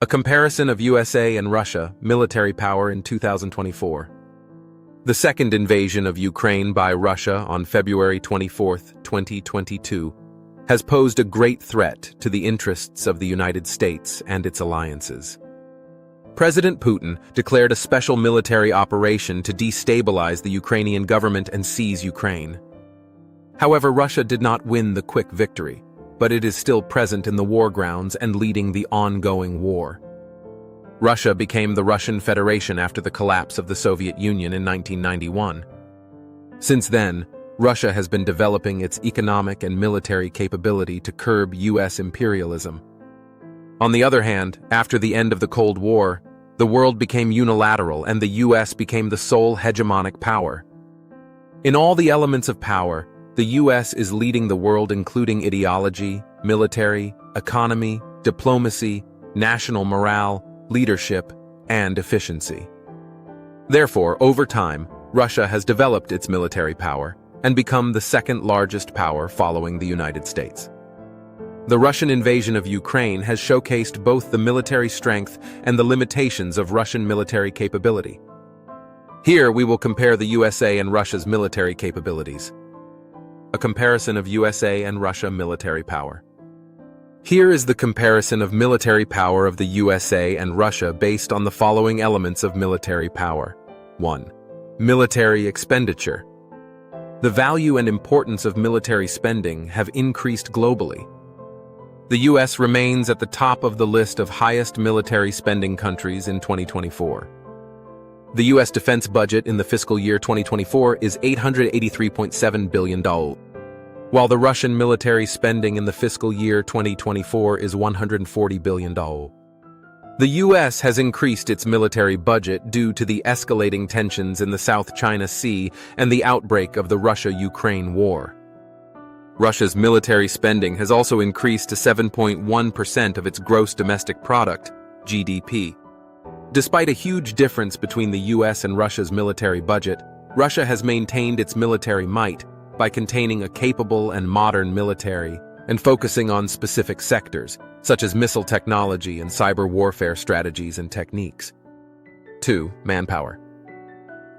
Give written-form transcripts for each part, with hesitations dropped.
A comparison of USA and Russia military power in 2024. The second invasion of Ukraine by Russia on February 24, 2022, has posed a great threat to the interests of the United States and its alliances. President Putin declared a special military operation to destabilize the Ukrainian government and seize Ukraine. However, Russia did not win the quick victory, but it is still present in the war grounds and leading the ongoing war. Russia became the Russian Federation after the collapse of the Soviet Union in 1991. Since then, Russia has been developing its economic and military capability to curb U.S. imperialism. On the other hand, after the end of the Cold War, the world became unilateral and the U.S. became the sole hegemonic power. In all the elements of power, the U.S. is leading the world, including ideology, military, economy, diplomacy, national morale, leadership, and efficiency. Therefore, over time, Russia has developed its military power and become the second largest power following the United States. The Russian invasion of Ukraine has showcased both the military strength and the limitations of Russian military capability. Here we will compare the USA and Russia's military capabilities. A comparison of USA and Russia military power. Here is the comparison of military power of the USA and Russia based on the following elements of military power. 1. Military expenditure. The value and importance of military spending have increased globally. The U.S. remains at the top of the list of highest military spending countries in 2024. The U.S. defense budget in the fiscal year 2024 is $883.7 billion, while the Russian military spending in the fiscal year 2024 is $140 billion. The U.S. has increased its military budget due to the escalating tensions in the South China Sea and the outbreak of the Russia-Ukraine war. Russia's military spending has also increased to 7.1% of its gross domestic product, GDP. Despite a huge difference between the U.S. and Russia's military budget, Russia has maintained its military might by containing a capable and modern military and focusing on specific sectors, such as missile technology and cyber warfare strategies and techniques. 2. Manpower.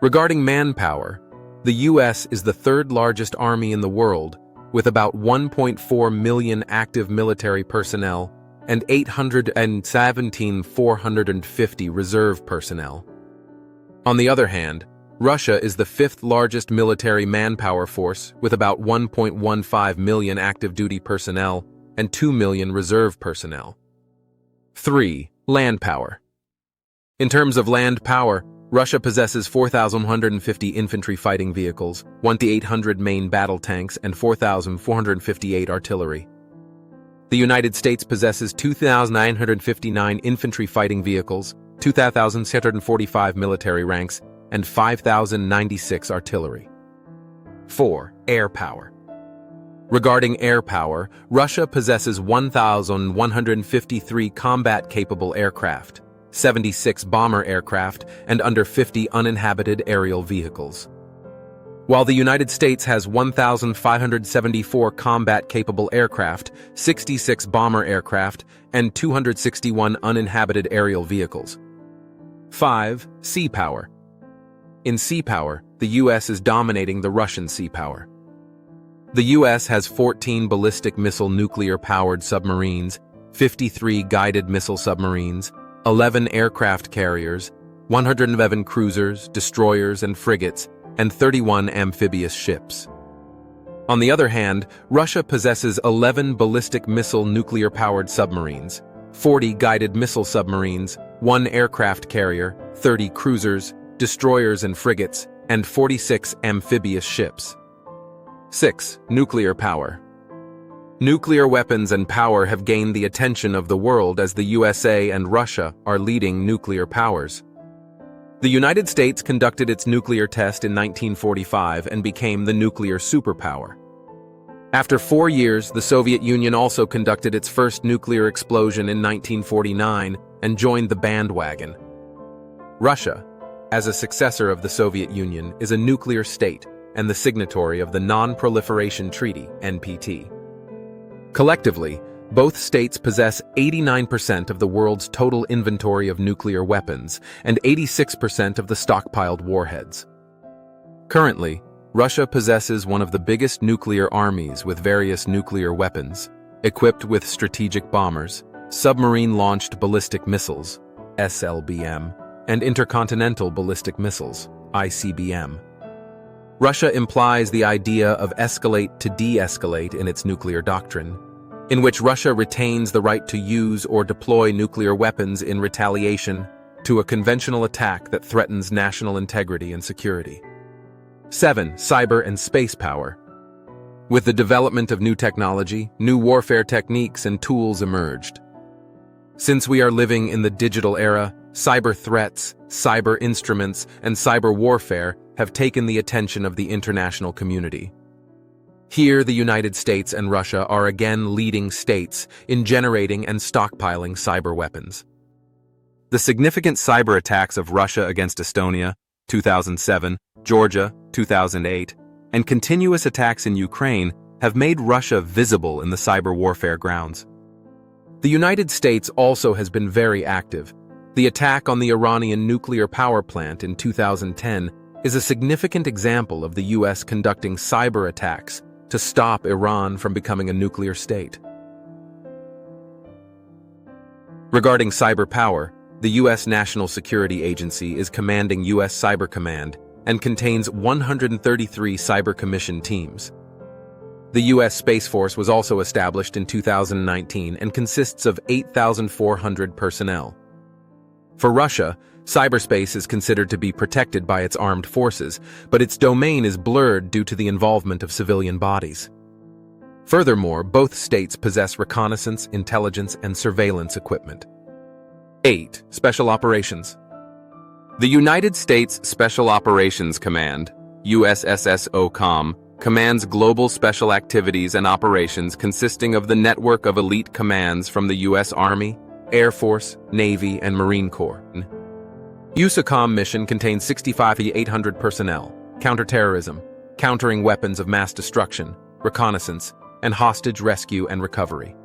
Regarding manpower, the U.S. is the third largest army in the world, with about 1.4 million active military personnel and 817,450 reserve personnel. On the other hand, Russia is the fifth largest military manpower force with about 1.15 million active duty personnel and 2 million reserve personnel. 3. Land power. In terms of land power, Russia possesses 4,150 infantry fighting vehicles, 1,800 main battle tanks, and 4,458 artillery. The United States possesses 2,959 infantry fighting vehicles, 2,645 military ranks, and 5,096 artillery. 4. Air power. Regarding air power, Russia possesses 1,153 combat-capable aircraft, 76 bomber aircraft, and under 50 uninhabited aerial vehicles. While the United States has 1,574 combat-capable aircraft, 66 bomber aircraft, and 261 uninhabited aerial vehicles. 5. Sea power. In sea power, the U.S. is dominating the Russian sea power. The U.S. has 14 ballistic missile nuclear-powered submarines, 53 guided missile submarines, 11 aircraft carriers, 111 cruisers, destroyers, and frigates, and 31 amphibious ships. On the other hand, Russia possesses 11 ballistic missile nuclear-powered submarines, 40 guided missile submarines, 1 aircraft carrier, 30 cruisers, destroyers and frigates, and 46 amphibious ships. 6. Nuclear power. Nuclear weapons and power have gained the attention of the world as the USA and Russia are leading nuclear powers. The United States conducted its nuclear test in 1945 and became the nuclear superpower. After 4 years, the Soviet Union also conducted its first nuclear explosion in 1949 and joined the bandwagon. Russia, as a successor of the Soviet Union, is a nuclear state and the signatory of the Non-Proliferation Treaty, NPT. Collectively, both states possess 89% of the world's total inventory of nuclear weapons and 86% of the stockpiled warheads. Currently, Russia possesses one of the biggest nuclear armies with various nuclear weapons, equipped with strategic bombers, submarine-launched ballistic missiles, SLBM, and intercontinental ballistic missiles, ICBM. Russia implies the idea of escalate to de-escalate in its nuclear doctrine, in which Russia retains the right to use or deploy nuclear weapons in retaliation to a conventional attack that threatens national integrity and security. 7. Cyber and space power. With the development of new technology, new warfare techniques and tools emerged. Since we are living in the digital era, cyber threats, cyber instruments, and cyber warfare have taken the attention of the international community. Here, the United States and Russia are again leading states in generating and stockpiling cyber weapons. The significant cyber attacks of Russia against Estonia, 2007, Georgia, 2008, and continuous attacks in Ukraine have made Russia visible in the cyber warfare grounds. The United States also has been very active. The attack on the Iranian nuclear power plant in 2010 is a significant example of the U.S. conducting cyber attacks to stop Iran from becoming a nuclear state. Regarding cyber power, the U.S. National Security Agency is commanding U.S. Cyber Command and contains 133 cyber commission teams. The U.S. Space Force was also established in 2019 and consists of 8,400 personnel. For Russia, cyberspace is considered to be protected by its armed forces, but its domain is blurred due to the involvement of civilian bodies. Furthermore, both states possess reconnaissance, intelligence, and surveillance equipment. 8. Special Operations. The United States Special Operations Command, USSOCOM, commands global special activities and operations consisting of the network of elite commands from the U.S. Army, Air Force, Navy, and Marine Corps. USSOCOM mission contains 6,800 personnel, counterterrorism, countering weapons of mass destruction, reconnaissance, and hostage rescue and recovery.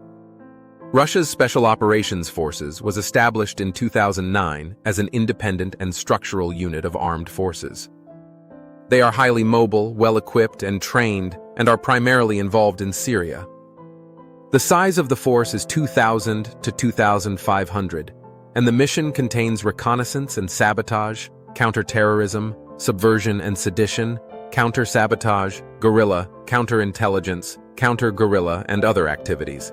Russia's Special Operations Forces was established in 2009 as an independent and structural unit of armed forces. They are highly mobile, well-equipped, and trained, and are primarily involved in Syria. The size of the force is 2,000 to 2,500, and the mission contains reconnaissance and sabotage, counterterrorism, subversion and sedition, counter-sabotage, guerrilla, counterintelligence, counter-guerrilla, and other activities.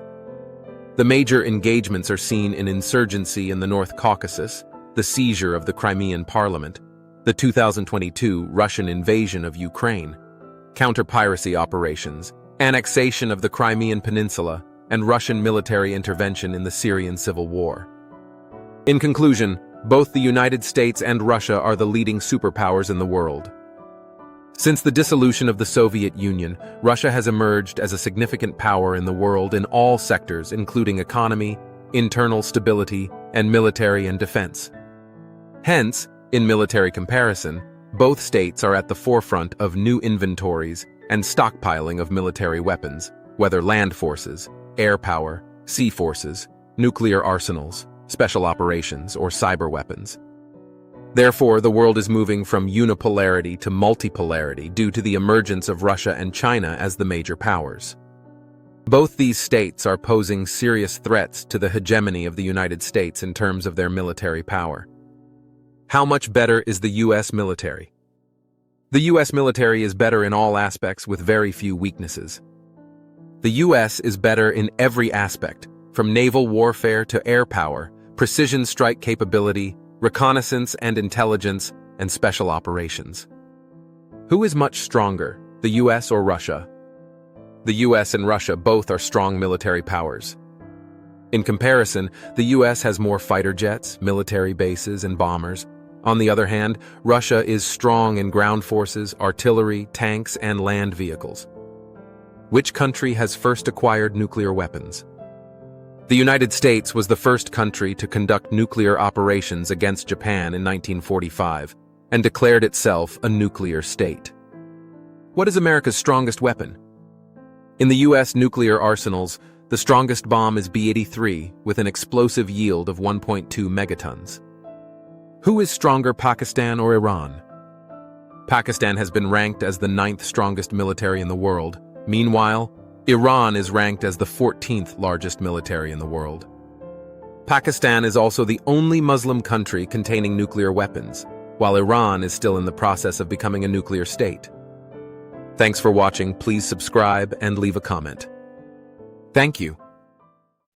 The major engagements are seen in insurgency in the North Caucasus, the seizure of the Crimean Parliament, the 2022 Russian invasion of Ukraine, counter-piracy operations, annexation of the Crimean Peninsula, and Russian military intervention in the Syrian civil war. In conclusion, both the United States and Russia are the leading superpowers in the world. Since the dissolution of the Soviet Union, Russia has emerged as a significant power in the world in all sectors, including economy, internal stability, and military and defense. Hence, in military comparison, both states are at the forefront of new inventories and stockpiling of military weapons, whether land forces, air power, sea forces, nuclear arsenals, special operations, or cyber weapons. Therefore, the world is moving from unipolarity to multipolarity due to the emergence of Russia and China as the major powers. Both these states are posing serious threats to the hegemony of the United States in terms of their military power. How much better is the U.S. military? The U.S. military is better in all aspects with very few weaknesses. The U.S. is better in every aspect, from naval warfare to air power, precision strike capability, reconnaissance and intelligence, and special operations. Who is much stronger, the US or Russia? The US and Russia both are strong military powers. In comparison, the US has more fighter jets, military bases, and bombers. On the other hand, Russia is strong in ground forces, artillery, tanks, and land vehicles. Which country has first acquired nuclear weapons? The United States was the first country to conduct nuclear operations against Japan in 1945 and declared itself a nuclear state. What is America's strongest weapon? In the U.S. nuclear arsenals, The strongest bomb is B-83, with an explosive yield of 1.2 megatons. Who is stronger, Pakistan or Iran? Pakistan has been ranked as the 9th strongest military in the world. Meanwhile, Iran is ranked as the 14th largest military in the world. Pakistan is also the only Muslim country containing nuclear weapons, while Iran is still in the process of becoming a nuclear state. Thanks for watching. Please subscribe and leave a comment. Thank you.